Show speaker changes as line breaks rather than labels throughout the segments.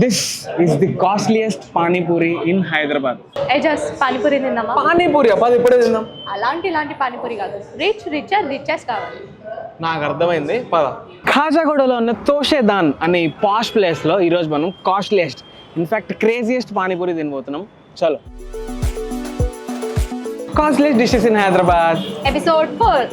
This is the costliest pani puri in Hyderabad.
Just panipuri తిందామా?
పానీపూరి అప్పది ఇప్పుడే తిందాం.
ఇలాంటి పానీపూరి కాదు, రిచెస్ట్ కావాలి.
నాకు అర్థమైంది, పద. ఖాజాగూడలో ఉన్న తోషేదాన్ అనే ఈ పాష్ ప్లేస్లో ఈరోజు మనం కాస్ట్లీయెస్ట్, ఇన్ఫ్యాక్ట్ క్రేజియెస్ట్ పానీపూరి తినబోతున్నాం. చలో. Costliest dishes in Hyderabad
episode 4.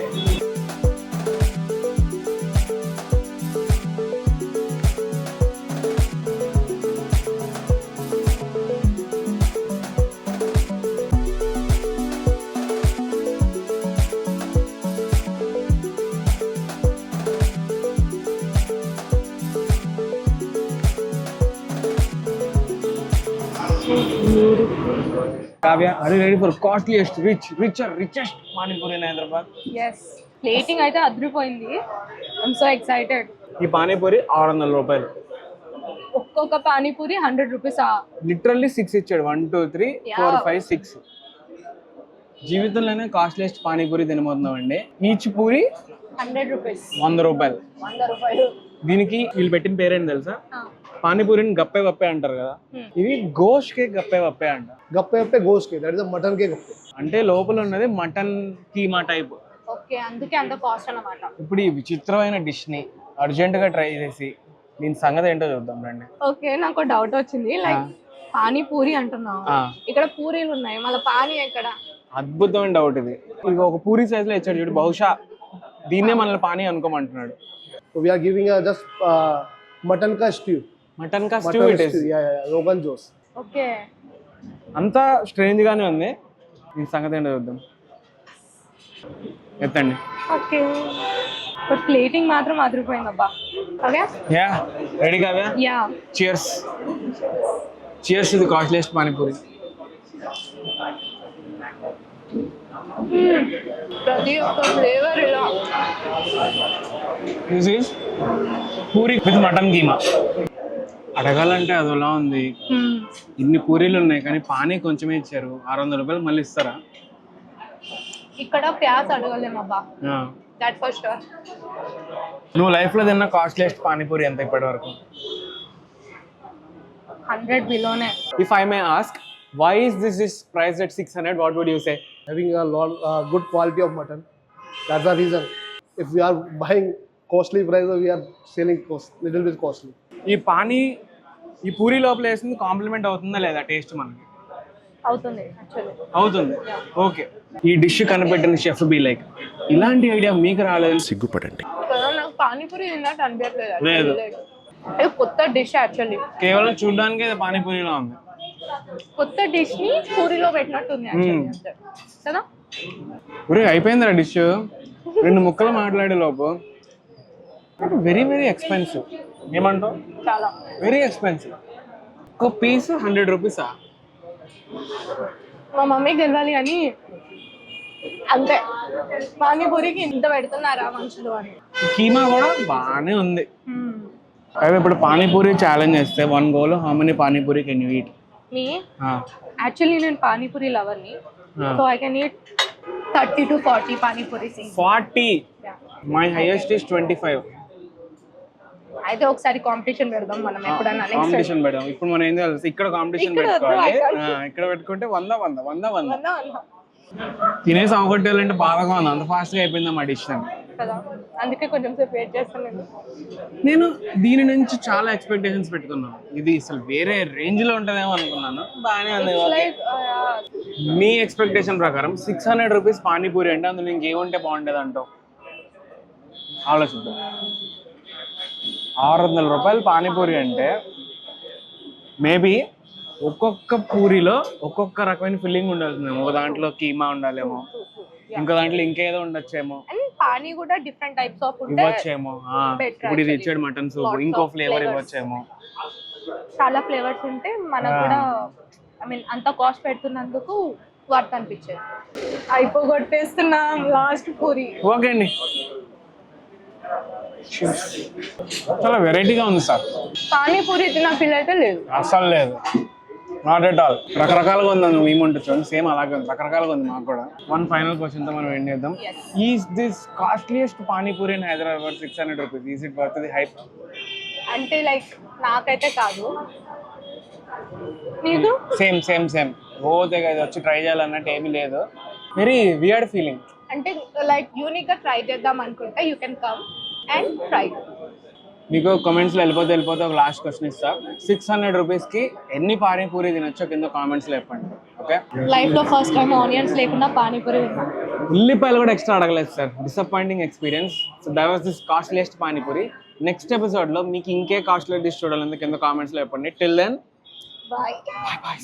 Kavya, are you ready for costliest, richest panipuri in Hyderabad?
Yes, plating అయితే అదిరిపోయింది. I'm so excited.
ఈ పానీపూరి 600 రూపాయలు.
ఒక్కొక్క పానీపూరి 100 రూపీస్.
లిటరల్లీ 6 ఇచ్చాడు. 1 2 3 4 5 6. జీవితంలోనే కాస్ట్లీయెస్ట్ పానీపూరి తినబోతున్నాం అండి. Each puri
100 rupees.
100 రూపాయలు.
100 రూపాయలు.
దీనికి వీళ్ళు పెట్టిన పేరేంటి తెలుసా? పానీపూరిని గప్పే వప్పే అంటారు కదా, ఇది గోష్ కే గప్పే వప్పే అంట.
గప్పే వప్పే గోష్ కే, దట్ ఇస్ మటన్ కే గప్పే.
అంటే లోపల ఉన్నది మటన్ కీమా టైప్.
ఓకే, అందుకే అంత కాస్ట్ అన్నమాట.
ఇప్పుడు ఈ విచిత్రమైన డిష్ ని అర్జెంట్ గా ట్రై చేసి దీని సంగతి ఏంటో చూద్దాం రండి.
ఓకే, నాకు డౌట్ వచ్చింది. లైక్ పానీపూరి అంటున్నావు, ఇక్కడ పూరీలు ఉన్నాయి, మళ్ళీ పానీ ఎక్కడ?
అద్భుతమైన డౌట్ ఇది. ఇది ఒక పూరి సైజ్ లో ఇచ్చాడు చూడు, బహుశా దీన్నే మనల్ని పానీ అనుకోమంటున్నాడు.
We are giving a just mutton ka stew.
Mutton కా stew it is.
Rogan Josh.
Okay,
అంతా స్ట్రేంజ్ గానే ఉంది. దీని సంగతి ఏంటో చూద్దాం. ఎత్తండి.
ఓకే, బట్ ప్లేటింగ్ మాత్రం అదిరిపోయింది అబ్బా. Okay,
yeah ready Kavya?
Yeah,
cheers. Cheers to the costliest panipuri.
ప్రతి ఒక్క ఫ్లేవర్ ఇలా.
This is puri with mutton keema. అడగాలంటే అదోలా ఉంది. ఇన్ని పూరీలు ఉన్నాయి కానీ పానీ కొంచెమే ఇచ్చారు. 600 రూపాయలు మళ్ళీ ఇస్తారా?
ఇక్కడ ప్యాస్ అడగలేము అబ్బా, దట్ ఫర్ ష్యూర్.
నువ్వు లైఫ్ లో తిన్న కాస్ట్లీయెస్ట్ పానీపూరి ఎంత ఇప్పటి వరకు?
100 బిలోనే.
If I may ask, why is this priced at 600? What would you say?
Having a lot good quality of mutton. That's the reason. If we are buying costly price, we are selling little bit costly.
ఈ పూరి లోపల వేసింది complement అవుతుందా లేదా taste మనకి?
అవుతుంది, actually
అవుతుంది. Okay, ఈ dish కనిపెట్టిన షెఫ్ బి లైక్, ఇలాంటి ఐడియా మీకు రాలేదని సిగ్గుపడండి.
నాకు పానీపూరి తిన్నట్టు అనిపించలేదు.
లేదు,
అది కొత్త డిష్ యాక్చువల్లీ.
కేవలం చూడడానికి ఇది పానీపూరిలో ఉంది.
కొత్త డిష్ ని పూరిలో పెట్టినట్టుంది యాక్చువల్లీ కదా.
ఒరే అయిపోయిందిరా డిష్. 2 ముక్కలు మాట్లాడే లోపు. Very very expensive. ఏమంటావు?
చాలా
వెరీ ఎక్స్పెన్సివ్. ఒక పీస్ 100 రూపీసా?
మా మమ్మీకి తెలియాలి కానీ అంతే. పానీపూరికి ఇంత పెడుతున్నారా మనుషులు అని.
కీమా కూడా బాగానే ఉంది. అయితే ఇప్పుడు పానీపూరి ఛాలెంజ్ చేస్తే 1 go లో how many panipuri can you eat?
మీ యాక్చువల్లీ నేను పానీపూరి లవర్ని, so I can eat 30 to 40 panipuris.
40. My highest is 25.
అయితే ఒకసారి కాంపిటీషన్ పెడదాం మనం ఎప్పుడన్నా.
కాంపిటీషన్ పెడదాం. ఇప్పుడు మనం ఏం చేయాలి, ఇక్కడ కాంపిటీషన్ పెట్టుకోవాలి. ఇక్కడ పెట్టుకుంటే 100 తినేసి అవగొట్టాలంటే బాధగా ఉంది. అంత ఫాస్ట్ గా అయిపోయిందా మా డిష్
కదా, అందుకే కొంచెం సేపు వెయిట్ చేస్తాను.
నేను దీని నుంచి చాలా ఎక్స్పెక్టేషన్స్ పెట్టుకున్నాను. ఇది అసలు వేరే రేంజ్ లో ఉంటుందేమో అనుకున్నాను. బాగానే ఉంది. మీ ఎక్స్పెక్టేషన్ ప్రకారం 600 రూపీస్ పానీపూరి అంటే అందులో ఇంకేముంటే బాగుండేది అంటావు? ఆలోచిద్దాం. 600 రూపాయలు పానీపూరి అంటే మేబీ ఒక్కొక్క పూరిలో ఒక్కొక్క రకమైన ఫిల్లింగ్ ఉండాల్సిందేమో. ఒక దాంట్లో కీమా ఉండాలేమో, ఇంకో దాంట్లో ఇంకేదో ఉండొచ్చేమో,
పానీ కూడా డిఫరెంట్ టైప్స్ ఆఫ్
ఇవ్వచ్చేమో. ఇప్పుడు ఇది ఇచ్చాడు మటన్ సూప్, ఇంకో ఫ్లేవర్ ఇవ్వచ్చేమో.
చాలా ఫ్లేవర్స్ ఉంటే మనకు కూడా ఐ మీన్ అంత కాస్ట్ పెడుతున్నందుకు వర్త్ అనిపించేది. అయిపోగొట్టేస్తున్నాం లాస్ట్ పూరి.
ఓకే అండి, చాలా వెరైటీగా ఉంది సార్.
పానీపూరి తిన్న ఫీల్ అయితే లేదు,
అస్సలు లేదు. Not at all. రకరకాలుగా ఉంది. మేము ఉంటుంది సేమ్ అలాగే ఉంది, రకరకాలుగా ఉంది మాకు కూడా. 1 ఫైనల్ క్వశ్చన్ తో మనం ఏం చేద్దాం. Is this costliest panipuri in Hyderabad 600 rupees? Is it worth the hype?
అంటే లైక్ నాకైతే కాదు, నీకు
సేమ్ సేమ్ సేమ్ పోతే ఇది వచ్చి ట్రై చేయాలన్నట్టు ఏమీ లేదు. Very weird feeling.
అంటే లైక్ యూనిక్ గా ట్రై చేద్దాం అనుకుంటే you can come and try.
మీకు కామెంట్స్లో వెళ్ళిపోతే ఒక లాస్ట్ క్వశ్చన్ ఇస్తా. 600 రూపీస్కి ఎన్ని పానీపూరి తినొచ్చో కింద కామెంట్స్లో చెప్పండి. ఓకే,
లైఫ్ లో ఫస్ట్ టైం ఆనియన్స్ లేకుండా పానీపూరి తిన్నా.
ఉల్లిపాయలు కూడా ఎక్స్ట్రా అడగలేదు sir. Disappointing experience. So that was this costliest panipuri. Next ఎపిసోడ్లో మీకు ఇంకే కాస్ట్లీ డిష్ చూడాలని కింద కామెంట్స్లో చెప్పండి. Till then
bye.
Bye bye.